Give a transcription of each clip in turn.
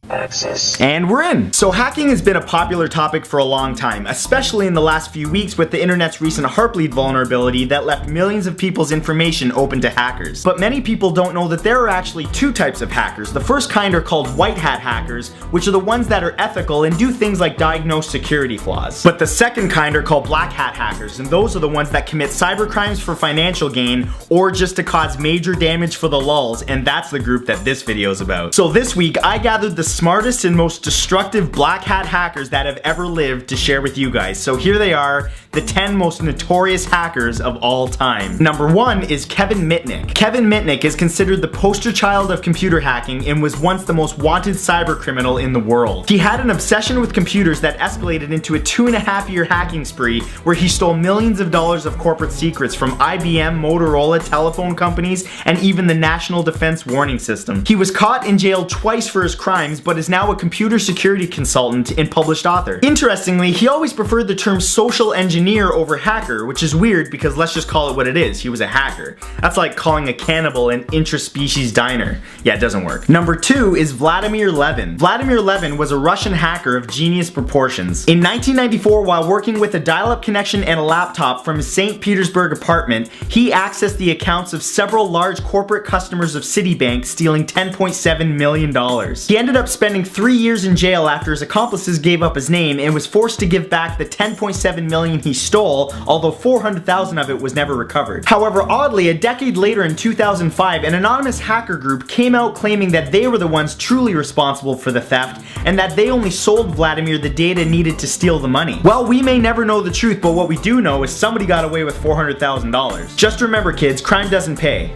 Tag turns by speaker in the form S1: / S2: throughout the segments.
S1: Access.
S2: And we're in! So hacking has been a popular topic for a long time, especially in the last few weeks with the internet's recent Heartbleed vulnerability that left millions of people's information open to hackers. But many people don't know that there are actually two types of hackers. The first kind are called white hat hackers, which are the ones that are ethical and do things like diagnose security flaws. But the second kind are called black hat hackers, and those are the ones that commit cybercrimes for financial gain or just to cause major damage for the lulz, and that's the group that this video is about. So this week I gathered the smartest and most destructive black hat hackers that have ever lived to share with you guys. So here they are, the 10 most notorious hackers of all time. Number 1 is Kevin Mitnick. Kevin Mitnick is considered the poster child of computer hacking and was once the most wanted cyber criminal in the world. He had an obsession with computers that escalated into a 2.5-year hacking spree where he stole millions of dollars of corporate secrets from IBM, Motorola, telephone companies, and even the National Defense Warning System. He was caught and jailed twice for his crimes, but is now a computer security consultant and published author. Interestingly, he always preferred the term social engineer over hacker, which is weird because let's just call it what it is. He was a hacker. That's like calling a cannibal an intraspecies diner. Yeah, it doesn't work. Number 2 is Vladimir Levin. Vladimir Levin was a Russian hacker of genius proportions. In 1994, while working with a dial-up connection and a laptop from his St. Petersburg apartment, he accessed the accounts of several large corporate customers of Citibank, stealing $10.7 million. He ended up spending 3 years in jail after his accomplices gave up his name and was forced to give back the $10.7 million he stole, although $400,000 of it was never recovered. However, oddly, a decade later in 2005, an anonymous hacker group came out claiming that they were the ones truly responsible for the theft and that they only sold Vladimir the data needed to steal the money. Well, we may never know the truth, but what we do know is somebody got away with $400,000. Just remember, kids, crime doesn't pay.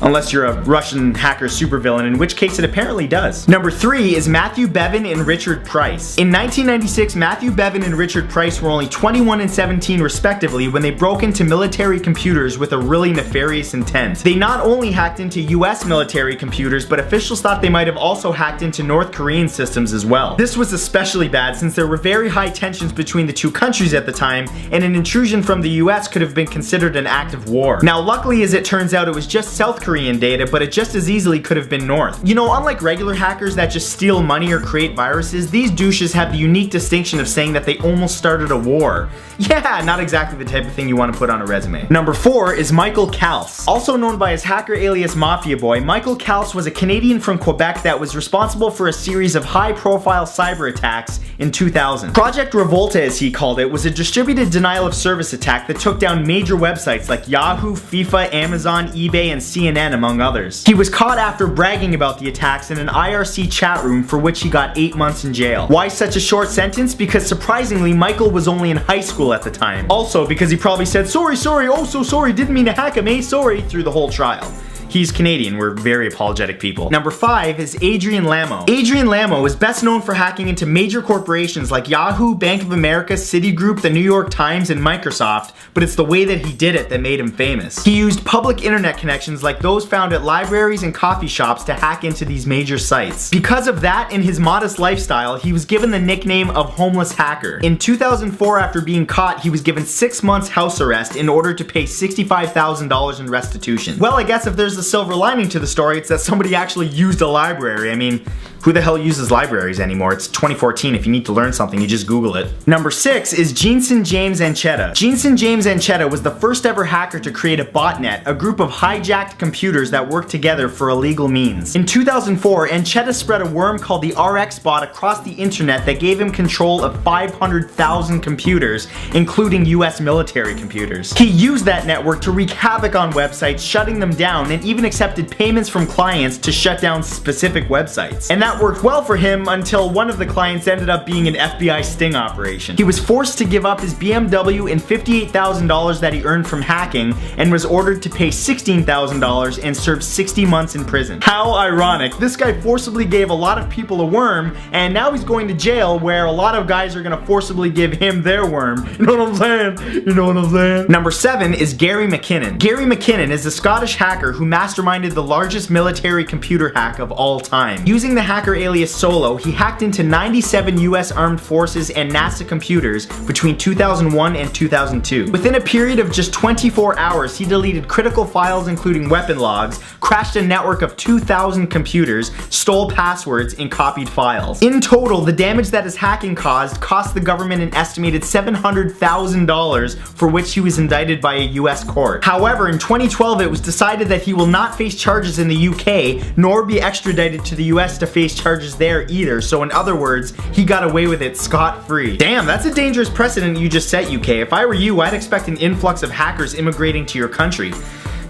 S2: Unless you're a Russian hacker supervillain, in which case it apparently does. Number 3 is Matthew Bevin and Richard Price. In 1996, Matthew Bevin and Richard Price were only 21 and 17 respectively when they broke into military computers with a really nefarious intent. They not only hacked into US military computers, but officials thought they might have also hacked into North Korean systems as well. This was especially bad since there were very high tensions between the two countries at the time, and an intrusion from the US could have been considered an act of war. Now luckily, as it turns out, it was just South Korean data, but it just as easily could have been North. You know, unlike regular hackers that just steal money or create viruses, these douches have the unique distinction of saying that they almost started a war. Yeah, not exactly the type of thing you want to put on a resume. Number 4 is Michael Kals. Also known by his hacker alias Mafia Boy, Michael Kals was a Canadian from Quebec that was responsible for a series of high-profile cyber attacks in 2000. Project Revolta, as he called it, was a distributed denial of service attack that took down major websites like Yahoo, FIFA, Amazon, eBay, and CNN, among others. He was caught after bragging about the attacks in an IRC chat room for which he got 8 months in jail. Why such a short sentence? Because surprisingly, Michael was only in high school at the time. Also, because he probably said, sorry, oh so sorry, didn't mean to hack him, eh, sorry, through the whole trial. He's Canadian, we're very apologetic people. Number 5 is Adrian Lamo. Adrian Lamo is best known for hacking into major corporations like Yahoo, Bank of America, Citigroup, the New York Times, and Microsoft, but it's the way that he did it that made him famous. He used public internet connections like those found at libraries and coffee shops to hack into these major sites. Because of that and his modest lifestyle, he was given the nickname of Homeless Hacker. In 2004, after being caught, he was given 6 months house arrest in order to pay $65,000 in restitution. Well, I guess if there's a silver lining to the story, it's that somebody actually used a library. I mean, who the hell uses libraries anymore? It's 2014. If you need to learn something, you just Google it. Number 6 is Jensen James Anchetta. Jensen James Anchetta was the first ever hacker to create a botnet, a group of hijacked computers that worked together for illegal means. In 2004, Anchetta spread a worm called the RX bot across the internet that gave him control of 500,000 computers, including US military computers. He used that network to wreak havoc on websites, shutting them down, and even accepted payments from clients to shut down specific websites. And that worked well for him until one of the clients ended up being an FBI sting operation. He was forced to give up his BMW and $58,000 that he earned from hacking and was ordered to pay $16,000 and serve 60 months in prison. How ironic. This guy forcibly gave a lot of people a worm, and now he's going to jail where a lot of guys are gonna forcibly give him their worm. You know what I'm saying? You know what I'm saying? Number 7 is Gary McKinnon. Gary McKinnon is a Scottish hacker who masterminded the largest military computer hack of all time. Using the hacker alias Solo, he hacked into 97 US Armed Forces and NASA computers between 2001 and 2002. Within a period of just 24 hours, he deleted critical files including weapon logs, crashed a network of 2,000 computers, stole passwords, and copied files. In total, the damage that his hacking caused cost the government an estimated $700,000, for which he was indicted by a US court. However, in 2012 it was decided that he will not face charges in the UK, nor be extradited to the US to face charges there either, so in other words, he got away with it scot-free. Damn, that's a dangerous precedent you just set, UK. If I were you, I'd expect an influx of hackers immigrating to your country.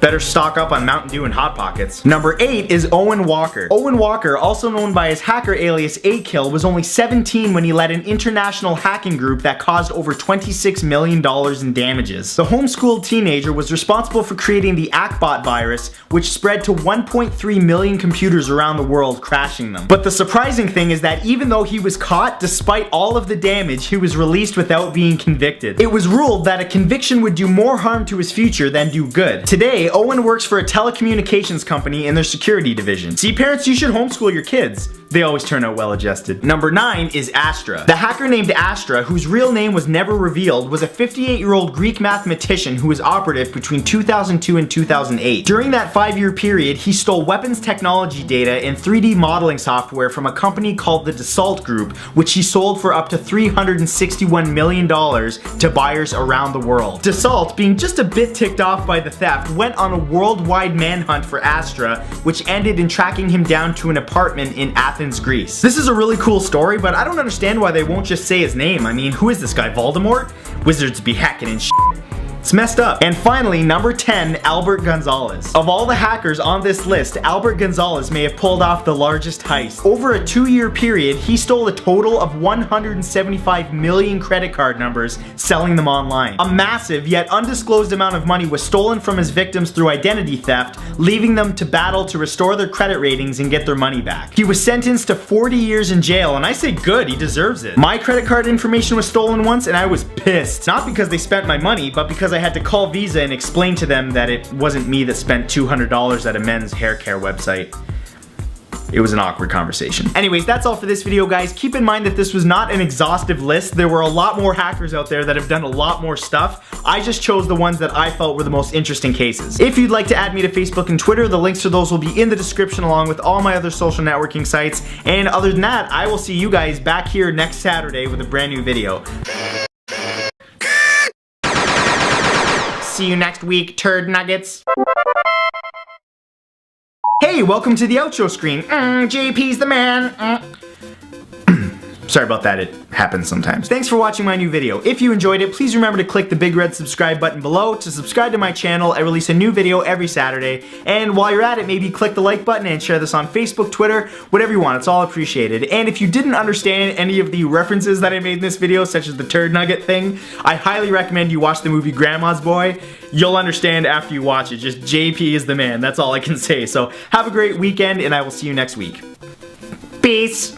S2: Better stock up on Mountain Dew and Hot Pockets. Number 8 is Owen Walker. Owen Walker, also known by his hacker alias 8kill, was only 17 when he led an international hacking group that caused over $26 million in damages. The homeschooled teenager was responsible for creating the Akbot virus, which spread to 1.3 million computers around the world, crashing them. But the surprising thing is that even though he was caught, despite all of the damage, he was released without being convicted. It was ruled that a conviction would do more harm to his future than do good. Today, Owen works for a telecommunications company in their security division. See, parents, you should homeschool your kids. They always turn out well adjusted. Number 9 is Astra. The hacker named Astra, whose real name was never revealed, was a 58-year-old Greek mathematician who was operative between 2002 and 2008. During that 5-year period, he stole weapons technology data and 3D modeling software from a company called the Dassault Group, which he sold for up to $361 million to buyers around the world. Dassault, being just a bit ticked off by the theft, went on a worldwide manhunt for Astra, which ended in tracking him down to an apartment in Athens, Greece. This is a really cool story, but I don't understand why they won't just say his name. I mean, who is this guy, Voldemort? Wizards be hacking and shit. It's messed up. And finally, number 10, Albert Gonzalez. Of all the hackers on this list, Albert Gonzalez may have pulled off the largest heist. Over a 2-year period, he stole a total of 175 million credit card numbers, selling them online. A massive yet undisclosed amount of money was stolen from his victims through identity theft, leaving them to battle to restore their credit ratings and get their money back. He was sentenced to 40 years in jail, and I say good, he deserves it. My credit card information was stolen once, and I was pissed. Not because they spent my money, but because I had to call Visa and explain to them that it wasn't me that spent $200 at a men's hair care website. It was an awkward conversation. Anyways, that's all for this video, guys. Keep in mind that this was not an exhaustive list. There were a lot more hackers out there that have done a lot more stuff. I just chose the ones that I felt were the most interesting cases. If you'd like to add me to Facebook and Twitter, the links to those will be in the description along with all my other social networking sites. And other than that, I will see you guys back here next Saturday with a brand new video. See you next week, turd nuggets. Hey, welcome to the outro screen. JP's the man. Sorry about that, it happens sometimes. Thanks for watching my new video. If you enjoyed it, please remember to click the big red subscribe button below to subscribe to my channel. I release a new video every Saturday. And while you're at it, maybe click the like button and share this on Facebook, Twitter, whatever you want. It's all appreciated. And if you didn't understand any of the references that I made in this video, such as the turd nugget thing, I highly recommend you watch the movie Grandma's Boy. You'll understand after you watch it. Just JP is the man. That's all I can say. So have a great weekend, and I will see you next week. Peace.